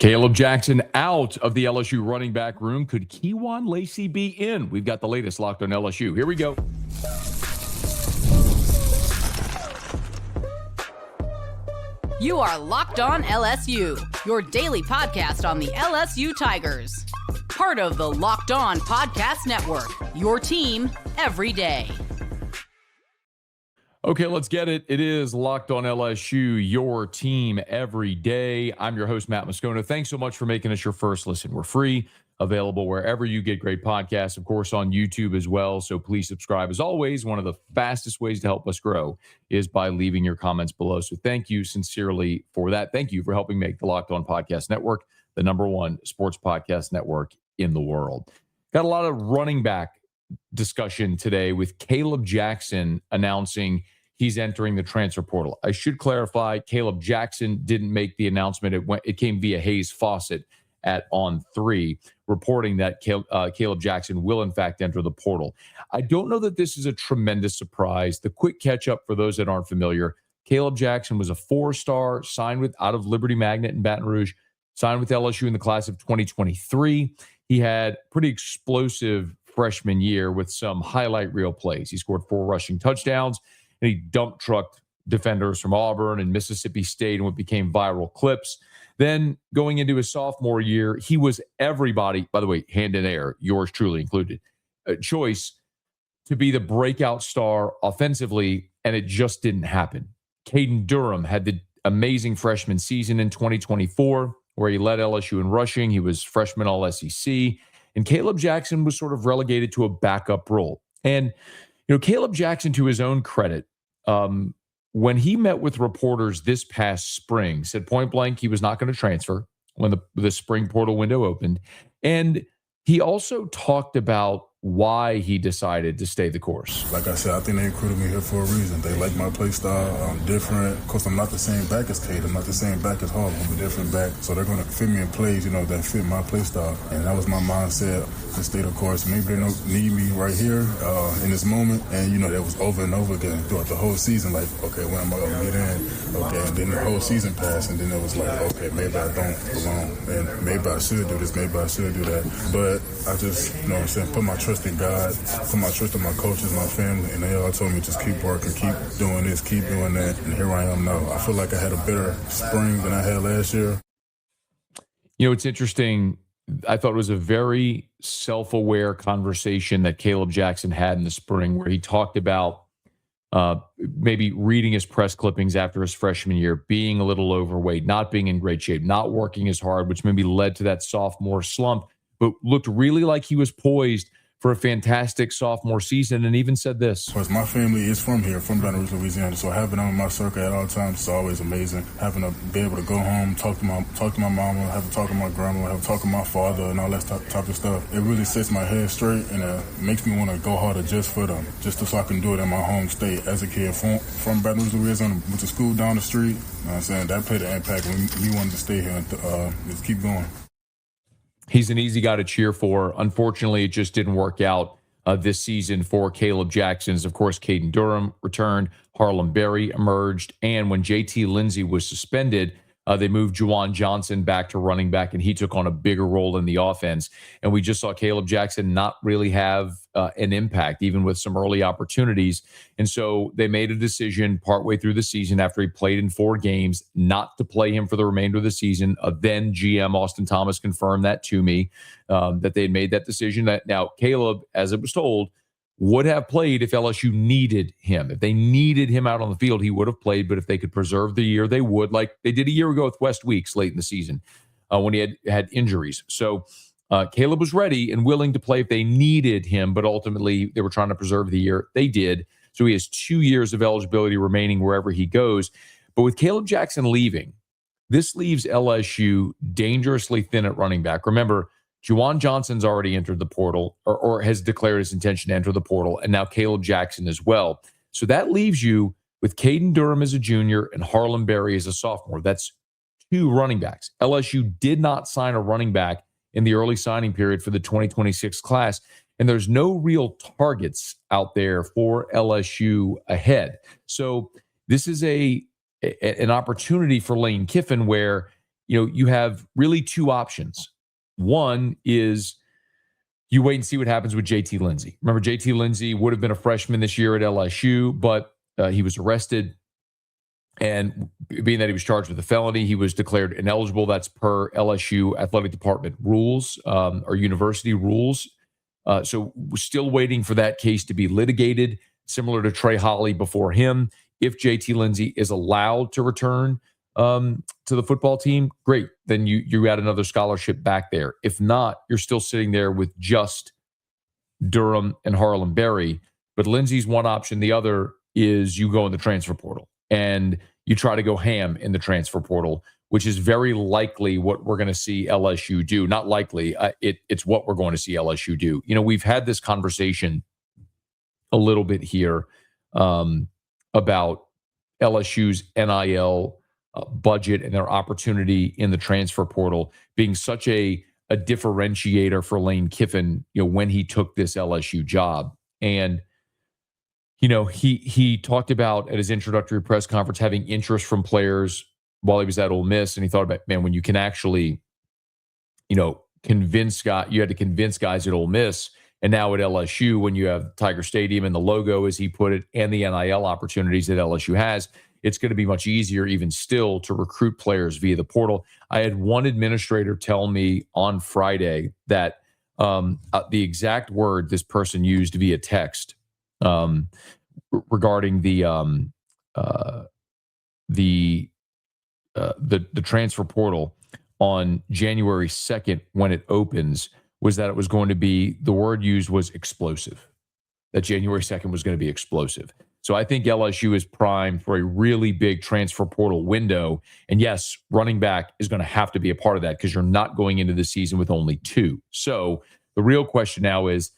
Kaleb Jackson out of the LSU running back room. Could Kiwan Lacy be in? We've got the latest Locked on LSU. Here we go. You are Locked on LSU, your daily podcast on the LSU Tigers. Part of the Locked on Podcast Network, your team every day. Okay, let's get it. It is Locked on LSU, your team every day. I'm your host, Matt Moscona. Thanks so much for making us your first listen. We're free, available wherever you get great podcasts, of course, on YouTube as well. So please subscribe. As always, one of the fastest ways to help us grow is by leaving your comments below. So thank you sincerely for that. Thank you for helping make the Locked on Podcast Network the #1 sports podcast network in the world. Got a lot of running back discussion today with Kaleb Jackson announcing he's entering the transfer portal. I should clarify, Kaleb Jackson didn't make the announcement. It came via Hayes Fawcett at On 3, reporting that Kaleb Jackson will, in fact, enter the portal. I don't know that this is a tremendous surprise. The quick catch-up for those that aren't familiar, Kaleb Jackson was a 4-star, signed out of Liberty Magnet in Baton Rouge, signed with LSU in the class of 2023. He had pretty explosive freshman year with some highlight reel plays. He scored 4 rushing touchdowns, and he dump trucked defenders from Auburn and Mississippi State in what became viral clips. Then going into his sophomore year, he was everybody, by the way, hand in air, yours truly included, a choice to be the breakout star offensively, and it just didn't happen. Caden Durham had the amazing freshman season in 2024, where he led LSU in rushing. He was freshman All-SEC. And Kaleb Jackson was sort of relegated to a backup role. And, Kaleb Jackson, to his own credit, when he met with reporters this past spring, said point blank he was not going to transfer when the spring portal window opened. And he also talked about why he decided to stay the course. Like I said, I think they recruited me here for a reason. They like my play style. I'm different. Of course, I'm not the same back as Caden. I'm not the same back as Harlem. I'm a different back. So they're going to fit me in plays, that fit my play style. And that was my mindset to stay the course. Maybe they don't need me right here in this moment. And, that was over and over again throughout the whole season. Like, okay, when am I going to get in? Okay, and then the whole season passed. And then it was like, okay, maybe I don't belong. And maybe I should do this. Maybe I should do that. But I just, put my trust in God, put my trust in my coaches, my family, and they all told me just keep working, keep doing this, keep doing that, and here I am now. I feel like I had a better spring than I had last year. It's interesting. I thought it was a very self-aware conversation that Kaleb Jackson had in the spring where he talked about maybe reading his press clippings after his freshman year, being a little overweight, not being in great shape, not working as hard, which maybe led to that sophomore slump, but looked really like he was poised for a fantastic sophomore season, and even said this. Of course, my family is from here, from Baton Rouge, Louisiana, so having them in my circle at all times is always amazing. Having to be able to go home, talk to my mama, have to talk to my grandma, have to talk to my father, and all that type of stuff. It really sets my head straight, and makes me want to go harder just for them, just so I can do it in my home state. As a kid from Baton Rouge, Louisiana, went to school down the street. I'm saying that played an impact when we wanted to stay here and just keep going. He's an easy guy to cheer for. Unfortunately, it just didn't work out this season for Kaleb Jackson. Of course, Caden Durham returned, Harlem emerged, and when JT Lindsey was suspended, they moved Juwan Johnson back to running back, and he took on a bigger role in the offense. And we just saw Kaleb Jackson not really have an impact, even with some early opportunities. And so they made a decision partway through the season after he played in 4 games not to play him for the remainder of the season. Then GM Austin Thomas confirmed that to me, that they had made that decision. Now, Kaleb, as it was told, would have played if LSU needed him. If they needed him out on the field, he would have played. But if they could preserve the year, they would, like they did a year ago with West Weeks late in the season when he had injuries. So Kaleb was ready and willing to play if they needed him, but ultimately they were trying to preserve the year. They did. So he has 2 years of eligibility remaining wherever he goes. But with Kaleb Jackson leaving, this leaves LSU dangerously thin at running back. Remember, Juwan Johnson's already entered the portal or has declared his intention to enter the portal, and now Kaleb Jackson as well. So that leaves you with Caden Durham as a junior and Harlem as a sophomore. That's 2 running backs. LSU did not sign a running back in the early signing period for the 2026 class, and there's no real targets out there for LSU ahead. So this is an opportunity for Lane Kiffin where you have really two options. One is you wait and see what happens with JT Lindsey. Remember, JT Lindsey would have been a freshman this year at LSU, but he was arrested. And being that he was charged with a felony, he was declared ineligible. That's per LSU athletic department rules or university rules. So we're still waiting for that case to be litigated, similar to Trey Holly before him. If JT Lindsey is allowed to return to the football team, great. Then you add another scholarship back there. If not, you're still sitting there with just Durham and Harlem Berry. But Lindsey's one option. The other is you go in the transfer portal and you try to go ham in the transfer portal, which is very likely what we're going to see LSU do. Not likely. It's what we're going to see LSU do. We've had this conversation a little bit here about LSU's NIL budget and their opportunity in the transfer portal being such a differentiator for Lane Kiffin, when he took this LSU job. And he talked about at his introductory press conference having interest from players while he was at Ole Miss, and he thought about, man, when you can actually, convince guys, you had to convince guys at Ole Miss, and now at LSU, when you have Tiger Stadium and the logo, as he put it, and the NIL opportunities that LSU has, it's going to be much easier, even still, to recruit players via the portal. I had one administrator tell me on Friday that the exact word this person used via text regarding the transfer portal on January 2nd when it opens was that it was going to be, the word used was explosive, that January 2nd was going to be explosive. So I think LSU is primed for a really big transfer portal window. And yes, running back is going to have to be a part of that because you're not going into the season with only two. So the real question now is,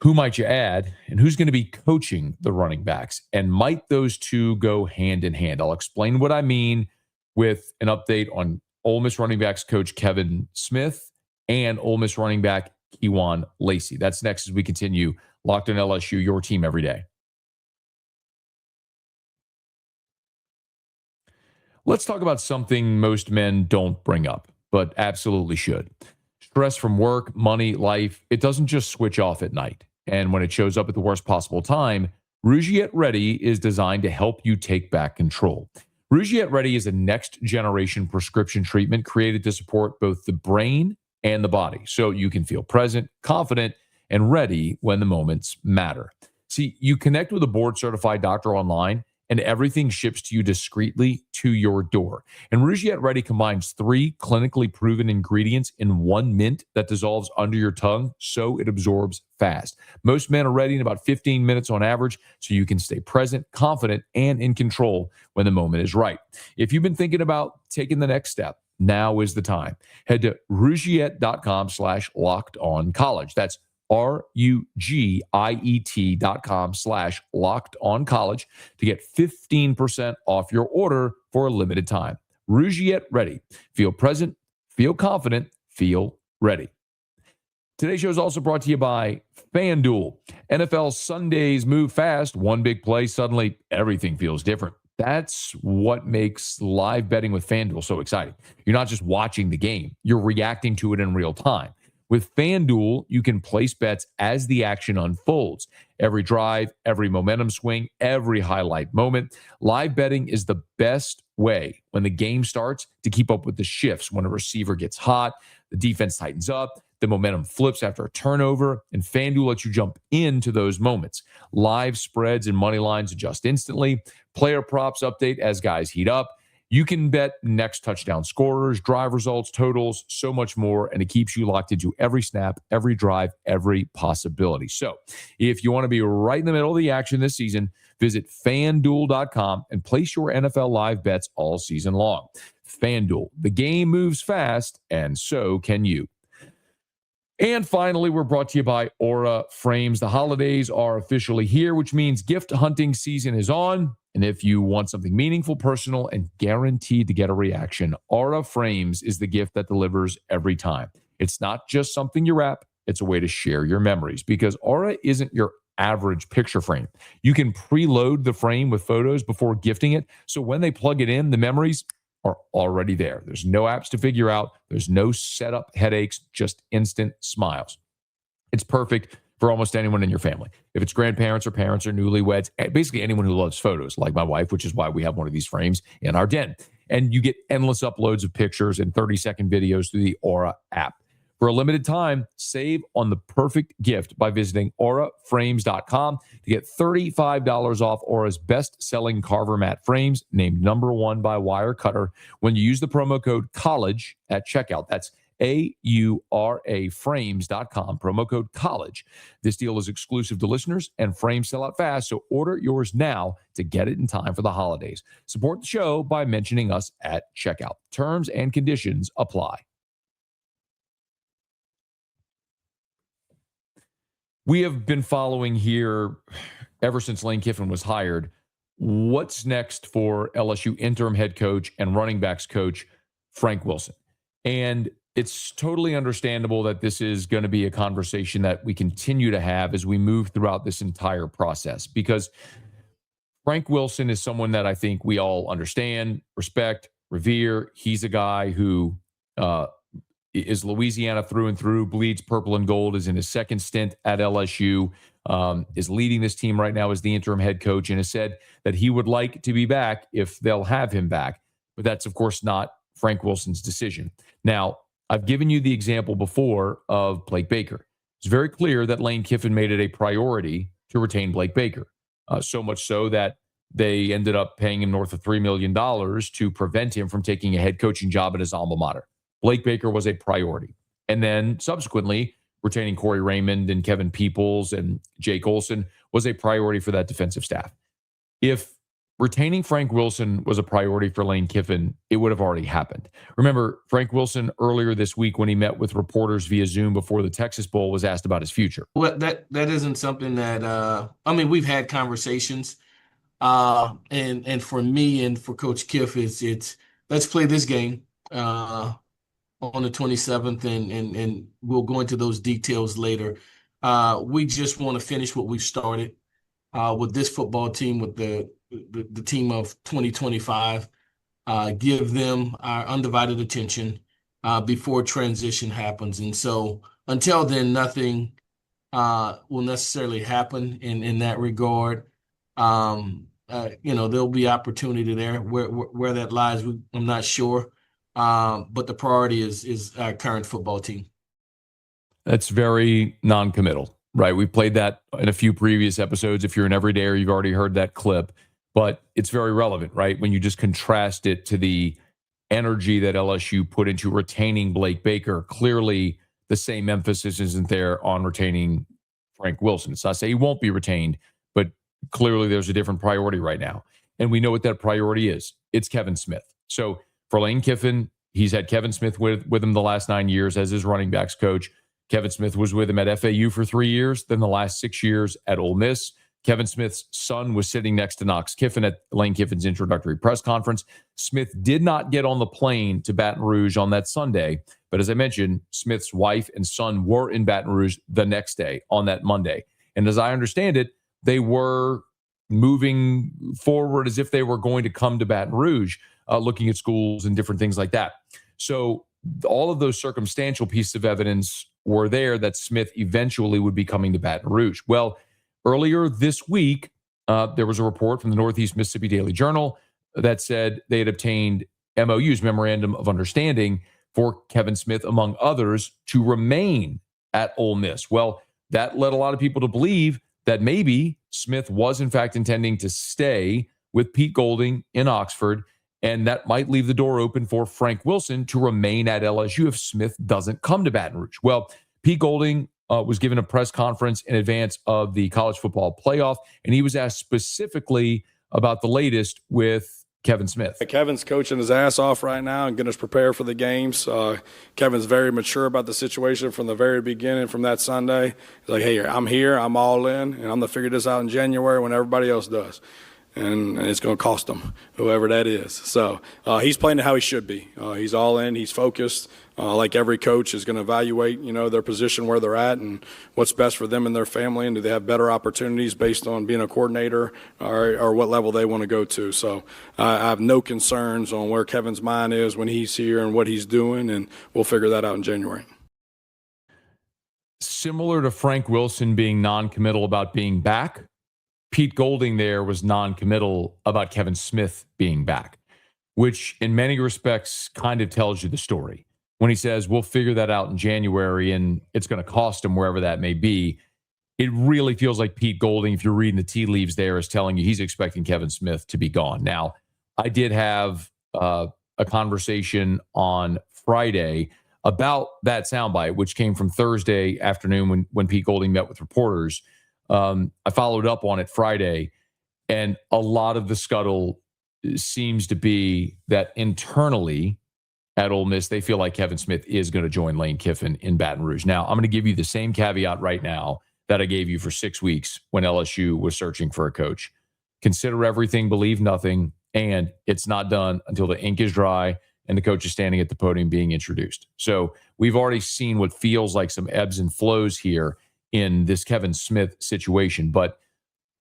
who might you add and who's going to be coaching the running backs? And might those two go hand in hand? I'll explain what I mean with an update on Ole Miss running backs coach Kevin Smith and Ole Miss running back Kiwan Lacy. That's next as we continue Locked on LSU, your team every day. Let's talk about something most men don't bring up, but absolutely should. Stress from work, money, life, it doesn't just switch off at night. And when it shows up at the worst possible time, Rouge Yet Ready is designed to help you take back control. Rouge Yet Ready is a next-generation prescription treatment created to support both the brain and the body, so you can feel present, confident, and ready when the moments matter. See, you connect with a board-certified doctor online, and everything ships to you discreetly to your door. And Rouge Yet Ready combines 3 clinically proven ingredients in 1 mint that dissolves under your tongue so it absorbs fast. Most men are ready in about 15 minutes on average, so you can stay present, confident, and in control when the moment is right. If you've been thinking about taking the next step, now is the time. Head to rougiet.com/lockedoncollege. That's RUGIET.com/lockedoncollege to get 15% off your order for a limited time. Rouge Yet Ready. Feel present, feel confident, feel ready. Today's show is also brought to you by FanDuel. NFL Sundays move fast. One big play, suddenly everything feels different. That's what makes live betting with FanDuel so exciting. You're not just watching the game, you're reacting to it in real time. With FanDuel, you can place bets as the action unfolds. Every drive, every momentum swing, every highlight moment. Live betting is the best way when the game starts to keep up with the shifts. When a receiver gets hot, the defense tightens up, the momentum flips after a turnover, and FanDuel lets you jump into those moments. Live spreads and money lines adjust instantly. Player props update as guys heat up. You can bet next touchdown scorers, drive results, totals, so much more, and it keeps you locked into every snap, every drive, every possibility. So if you want to be right in the middle of the action this season, visit FanDuel.com and place your NFL live bets all season long. FanDuel, the game moves fast, and so can you. And finally, we're brought to you by Aura Frames. The holidays are officially here, which means gift hunting season is on. And if you want something meaningful, personal, and guaranteed to get a reaction, Aura Frames is the gift that delivers every time. It's not just something you wrap, it's a way to share your memories, because Aura isn't your average picture frame. You can preload the frame with photos before gifting it, so when they plug it in, the memories, are already there. There's no apps to figure out. There's no setup headaches, just instant smiles. It's perfect for almost anyone in your family. If it's grandparents or parents or newlyweds, basically anyone who loves photos, like my wife, which is why we have one of these frames in our den. And you get endless uploads of pictures and 30-second videos through the Aura app. For a limited time, save on the perfect gift by visiting auraframes.com to get $35 off Aura's best-selling Carver mat frames, named #1 by Wirecutter, when you use the promo code COLLEGE at checkout. That's AURAFrames.com, promo code COLLEGE. This deal is exclusive to listeners, and frames sell out fast, so order yours now to get it in time for the holidays. Support the show by mentioning us at checkout. Terms and conditions apply. We have been following here ever since Lane Kiffin was hired. What's next for LSU interim head coach and running backs coach Frank Wilson? And it's totally understandable that this is going to be a conversation that we continue to have as we move throughout this entire process, because Frank Wilson is someone that I think we all understand, respect, revere. He's a guy who is Louisiana through and through, bleeds purple and gold, is in his second stint at LSU, is leading this team right now as the interim head coach, and has said that he would like to be back if they'll have him back. But that's, of course, not Frank Wilson's decision. Now, I've given you the example before of Blake Baker. It's very clear that Lane Kiffin made it a priority to retain Blake Baker, so much so that they ended up paying him north of $3 million to prevent him from taking a head coaching job at his alma mater. Blake Baker was a priority. And then subsequently, retaining Corey Raymond and Kevin Peoples and Jake Olson was a priority for that defensive staff. If retaining Frank Wilson was a priority for Lane Kiffin, it would have already happened. Remember, Frank Wilson earlier this week when he met with reporters via Zoom before the Texas Bowl was asked about his future. Well, that isn't something that, we've had conversations. And for me and for Coach Kiff, it's let's play this game on the 27th, and we'll go into those details later. We just want to finish what we've started with this football team, with the team of 2025, give them our undivided attention before transition happens. And so until then, nothing will necessarily happen in that regard. There'll be opportunity there. Where that lies, I'm not sure. But the priority is our current football team. That's very non-committal, right? We played that in a few previous episodes. If you're an everydayer, you've already heard that clip. But it's very relevant, right? When you just contrast it to the energy that LSU put into retaining Blake Baker, clearly the same emphasis isn't there on retaining Frank Wilson. It's not to say he won't be retained, but clearly there's a different priority right now. And we know what that priority is. It's Kevin Smith. So for Lane Kiffin, he's had Kevin Smith with him the last 9 years as his running backs coach. Kevin Smith was with him at FAU for 3 years, then the last 6 years at Ole Miss. Kevin Smith's son was sitting next to Knox Kiffin at Lane Kiffin's introductory press conference. Smith did not get on the plane to Baton Rouge on that Sunday, but as I mentioned, Smith's wife and son were in Baton Rouge the next day on that Monday. And as I understand it, they were moving forward as if they were going to come to Baton Rouge, looking at schools and different things like that. So all of those circumstantial pieces of evidence were there that Smith eventually would be coming to Baton Rouge. Well, earlier this week, there was a report from the Northeast Mississippi Daily Journal that said they had obtained MOUs, Memorandum of Understanding, for Kevin Smith, among others, to remain at Ole Miss. Well, that led a lot of people to believe that maybe Smith was, in fact, intending to stay with Pete Golding in Oxford, and that might leave the door open for Frank Wilson to remain at LSU if Smith doesn't come to Baton Rouge. Well, Pete Golding was given a press conference in advance of the college football playoff, and he was asked specifically about the latest with Kevin Smith. Kevin's coaching his ass off right now and getting us prepared for the games. Kevin's very mature about the situation from the very beginning, from that Sunday. He's like, hey, I'm here, I'm all in, and I'm going to figure this out in January when everybody else does. and it's going to cost him, whoever that is. So he's playing how he should be. He's all in. He's focused. Like every coach is going to evaluate, their position where they're at and what's best for them and their family, and do they have better opportunities based on being a coordinator or what level they want to go to. So I have no concerns on where Kevin's mind is when he's here and what he's doing, and we'll figure that out in January. Similar to Frank Wilson being non-committal about being back, Pete Golding there was non-committal about Kevin Smith being back, which in many respects kind of tells you the story. When he says, we'll figure that out in January and it's going to cost him wherever that may be, it really feels like Pete Golding, if you're reading the tea leaves there, is telling you he's expecting Kevin Smith to be gone. Now, I did have a conversation on Friday about that soundbite, which came from Thursday afternoon when Pete Golding met with reporters. I followed up on it Friday, and a lot of the scuttle seems to be that internally at Ole Miss, they feel like Kevin Smith is going to join Lane Kiffin in Baton Rouge. Now, I'm going to give you the same caveat right now that I gave you for 6 weeks when LSU was searching for a coach. Consider everything, believe nothing, and it's not done until the ink is dry and the coach is standing at the podium being introduced. So we've already seen what feels like some ebbs and flows here in this Kevin Smith situation. But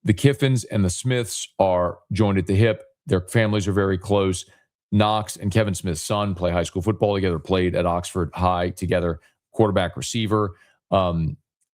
the Kiffins and the Smiths are joined at the hip. Their families are very close. Knox and Kevin Smith's son play high school football together, played at Oxford High together, quarterback, receiver.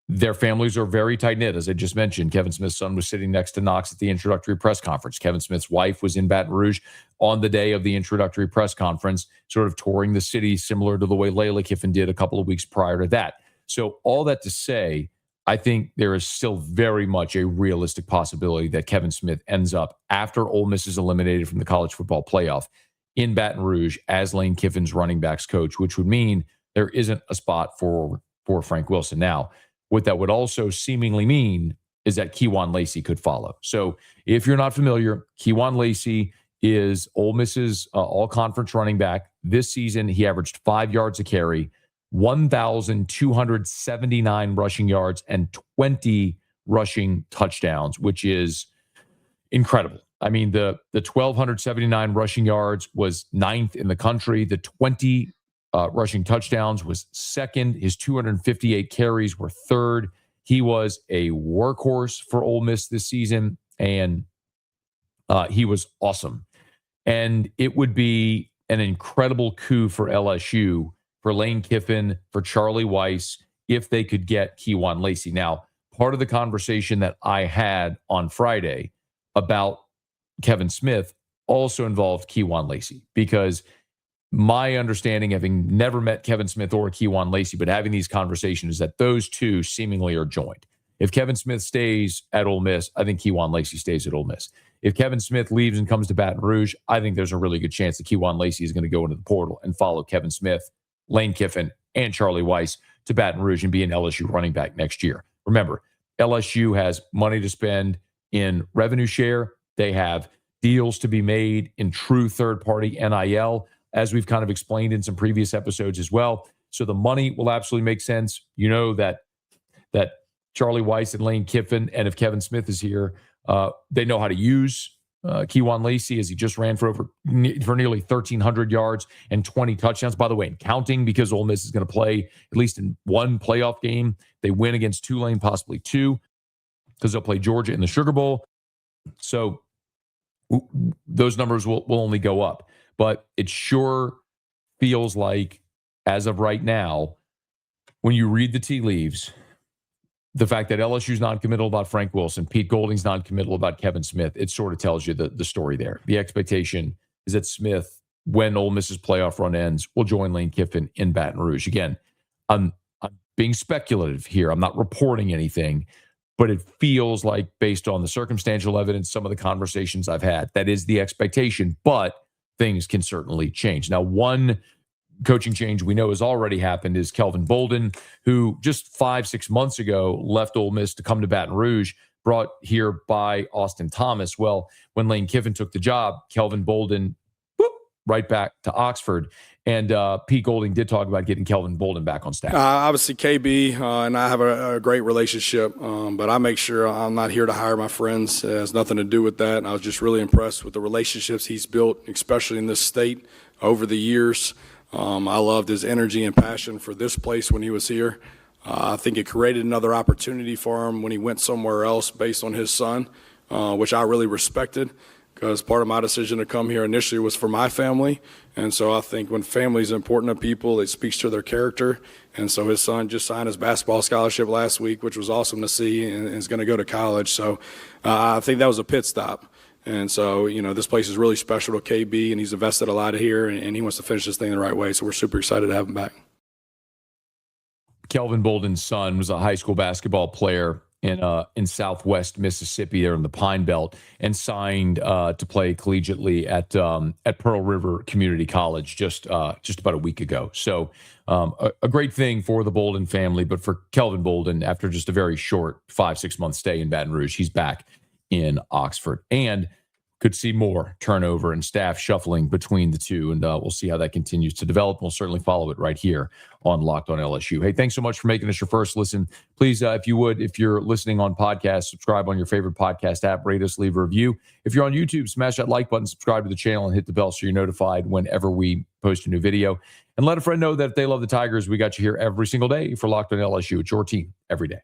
Their families are very tight-knit. As I just mentioned, Kevin Smith's son was sitting next to Knox at the introductory press conference. Kevin Smith's wife was in Baton Rouge on the day of the introductory press conference, sort of touring the city, similar to the way Layla Kiffin did a couple of weeks prior to that. So all that to say, I think there is still very much a realistic possibility that Kevin Smith ends up, after Ole Miss is eliminated from the college football playoff, in Baton Rouge as Lane Kiffin's running backs coach, which would mean there isn't a spot for Frank Wilson. Now, what that would also seemingly mean is that Kiwan Lacy could follow. So if you're not familiar, Kiwan Lacy is Ole Miss's all-conference running back. This season, he averaged 5 yards a carry, 1,279 rushing yards, and 20 rushing touchdowns, which is incredible. I mean, the 1,279 rushing yards was 9th in the country. The 20 rushing touchdowns was 2nd. His 258 carries were 3rd. He was a workhorse for Ole Miss this season, and he was awesome. And it would be an incredible coup for LSU, for Lane Kiffin, for Charlie Weiss, if they could get Kiwan Lacy. Now, part of the conversation that I had on Friday about Kevin Smith also involved Kiwan Lacy, because my understanding, having never met Kevin Smith or Kiwan Lacy, but having these conversations, is that those two seemingly are joined. If Kevin Smith stays at Ole Miss, I think Kiwan Lacy stays at Ole Miss. If Kevin Smith leaves and comes to Baton Rouge, I think there's a really good chance that Kiwan Lacy is going to go into the portal and follow Kevin Smith, Lane Kiffin, and Charlie Weiss to Baton Rouge and be an LSU running back next year. Remember, LSU has money to spend in revenue share. They have deals to be made in true third-party NIL, as we've kind of explained in some previous episodes as well. So the money will absolutely make sense. You know that Charlie Weiss and Lane Kiffin, and if Kevin Smith is here, they know how to use Kiwan Lacy, as he just ran for nearly 1,300 yards and 20 touchdowns. By the way, and counting, because Ole Miss is going to play at least in one playoff game. They win against Tulane, possibly two, because they'll play Georgia in the Sugar Bowl. So those numbers will only go up. But it sure feels like, as of right now, when you read the tea leaves, the fact that LSU's non-committal about Frank Wilson, Pete Golding's non-committal about Kevin Smith, it sort of tells you the story there. The expectation is that Smith, when Ole Miss's playoff run ends, will join Lane Kiffin in Baton Rouge. Again, I'm being speculative here. I'm not reporting anything, but it feels like, based on the circumstantial evidence, some of the conversations I've had, that is the expectation. But things can certainly change. Now, one coaching change we know has already happened is Kelvin Bolden, who just 5-6 months ago left Ole Miss to come to Baton Rouge, brought here by Austin Thomas. Well, when Lane Kiffin took the job, Kelvin Bolden right back to Oxford. And Pete Golding did talk about getting Kelvin Bolden back on staff. Obviously, KB and I have a great relationship, but I make sure I'm not here to hire my friends. It has nothing to do with that. And I was just really impressed with the relationships he's built, especially in this state over the years. I loved his energy and passion for this place when he was here. I think it created another opportunity for him when he went somewhere else based on his son, which I really respected. Because part of my decision to come here initially was for my family. And so I think when family is important to people, it speaks to their character. And so his son just signed his basketball scholarship last week, which was awesome to see, and is going to go to college. So I think that was a pit stop. And so, this place is really special to KB, and he's invested a lot here, and he wants to finish this thing the right way. So we're super excited to have him back. Kelvin Bolden's son was a high school basketball player in Southwest Mississippi, there in the Pine Belt, and signed to play collegiately at Pearl River Community College just about a week ago. So a great thing for the Bolden family, but for Kelvin Bolden, after just a very short 5-6 month stay in Baton Rouge, he's back in Oxford, and could see more turnover and staff shuffling between the two. And we'll see how that continues to develop. We'll certainly follow it right here on Locked On LSU. Hey, thanks so much for making us your first listen. Please, if you're listening on podcast, subscribe on your favorite podcast app, rate us, leave a review. If you're on YouTube, smash that like button, subscribe to the channel, and hit the bell so you're notified whenever we post a new video. And let a friend know that if they love the Tigers, we got you here every single day for Locked On LSU. It's your team every day.